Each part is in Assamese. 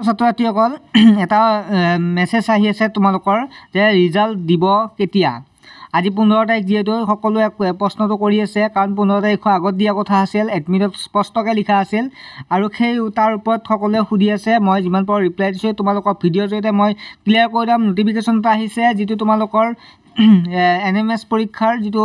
ছাত্ৰ-ছাত্ৰীসকল এটা মেছেজ আহি আছে তোমালোকৰ যে ৰিজাল্ট দিব কেতিয়া আজি 15 তাৰিখ যেহেতু সকলোৱে প্ৰশ্নটো কৰি আছে কাৰণ 15 তাৰিখৰ আগত দিয়া কথা আছিল এডমিটত স্পষ্টকৈ লিখা আছিল আৰু সেই তাৰ ওপৰত সকলোৱে সুধি আছে মই যিমান পাৰো ৰিপ্লাই দিছোঁ তোমালোকৰ ভিডিঅ'ৰ জৰিয়তে মই ক্লিয়াৰ কৰি দিম নটিফিকেশ্যন এটা আহিছে যিটো তোমালোকৰ NMS পৰীক্ষাৰ যিটো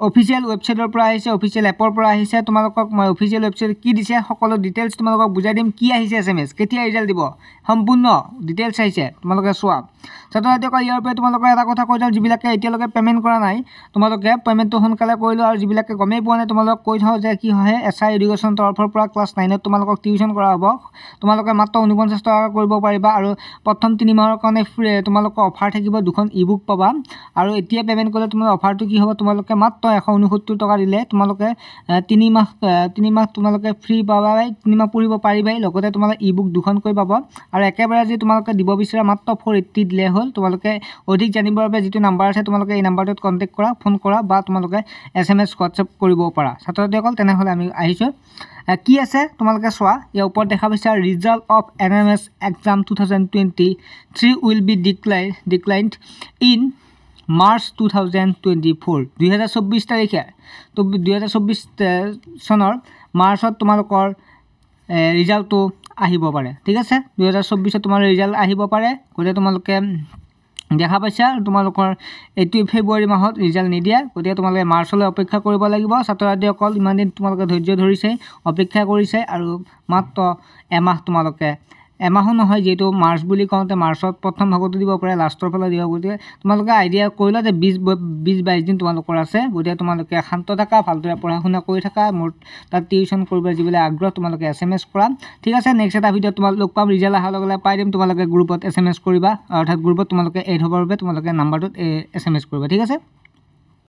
অফিচিয়েল ৱেবছাইটৰ পৰা আহিছে অফিচিয়েল এপৰ পৰা আহিছে তোমালোকক মই অফিচিয়েল ৱেবছাইট কি দিছে সকলো ডিটেইলছ তোমালোকক বুজাই দিম কি আহিছে SMS কেতিয়া ৰিজাল্ট দিব সম্পূৰ্ণ ডিটেইলছ আহিছে তোমালোকে চোৱা ছাত্ৰ-ছাত্ৰীসকল ইয়াৰ পৰা তোমালোকৰ এটা কথা কৈ যাওঁ যিবিলাকে এতিয়ালৈকে পে'মেণ্ট কৰা নাই তোমালোকে পে'মেণ্টটো সোনকালে কৰি লোৱা আৰু যিবিলাকে গমেই পোৱা নাই তোমালোকক কৈ থওঁ যে কি হয় SI এডুকেশ্যন তৰফৰ পৰা ক্লাছ 9ত তোমালোকক টিউশ্যন কৰা হ'ব তোমালোকে মাত্ৰ 49 টকা কৰিব পাৰিবা আৰু প্ৰথম 3 মাহৰ কাৰণে ফ্ৰী তোমালোকৰ অফাৰ থাকিব দুখন ই-বুক পাবা আৰু এতিয়া পে'মেণ্ট কৰিলে তোমাৰ অফাৰটো কি হ'ব তোমালোকে মাত্ৰ 169 টকা দিলে তোমালোকে 3 মাহ তোমালোকে ফ্ৰী পাবা 3 মাহ পঢ়িব পাৰিবাই লগতে তোমালোকে ই-বুক দুখনকৈ পাবা আৰু একেবাৰে যদি তোমালোকে দিব বিচাৰা মাত্ৰ 480 দিলে হ'ল তোমালোকে অধিক জানিবৰ বাবে যিটো নাম্বাৰ আছে তোমালোকে এই নাম্বাৰটোত কন্টেক্ট কৰা ফোন কৰা বা তোমালোকে SMS WhatsApp কৰিব পাৰা ছাত্ৰ-ছাত্ৰীসকল তেনেহ'লে আমি আহিছোঁ কি আছে তোমালোকে চোৱা ইয়াৰ ওপৰত দেখা পাইছা result of NMS exam 2023 will be declined in March 2024 2024 তাৰিখে তো 2024 চনৰ মাৰ্চত তোমালোকৰ ৰিজাল্টটো আহিব পাৰে ঠিক আছে 2024 তোমাৰ ৰিজাল্ট আহিব পাৰে গতিকে তোমালোকে দেখা পাইছা তোমালোকৰ 8 ফেব্ৰুৱাৰী মাহত ৰিজাল্ট নিদিয়া গতিকে তোমালোকে মাৰ্চলৈ অপেক্ষা কৰিব লাগিব ছাত্ৰ-ছাত্ৰীসকল ইমান দিন তোমালোকে ধৈৰ্য ধৰিছে অপেক্ষা কৰিছে আৰু মাত্ৰ এমাহ তোমালোকে এমাহো নহয় যেহেতু মাৰ্চ বুলি কওঁতে মাৰ্চত প্ৰথম ভাগতো দিব পাৰে লাষ্টৰ ফালে দিব গতিকে তোমালোকে আইডিয়া কৰিলা যে 20-22 দিন তোমালোকৰ আছে গতিকে তোমালোকে শান্ত থাকা ভালদৰে পঢ়া শুনা কৰি থাকা মোৰ তাত টিউশ্যন কৰিব যিবিলাক আগ্ৰহ তোমালোকে SMS কৰা ঠিক আছে নেক্সট এটা ভিডিঅ' তোমালোক পাম ৰিজাল্ট অহাৰ লগে লগে পাই দিম তোমালোকে গ্ৰুপত SMS কৰিবা অৰ্থাৎ গ্ৰুপত তোমালোকে এড হ'বৰ বাবে তোমালোকে নাম্বাৰটোত SMS কৰিবা ঠিক আছে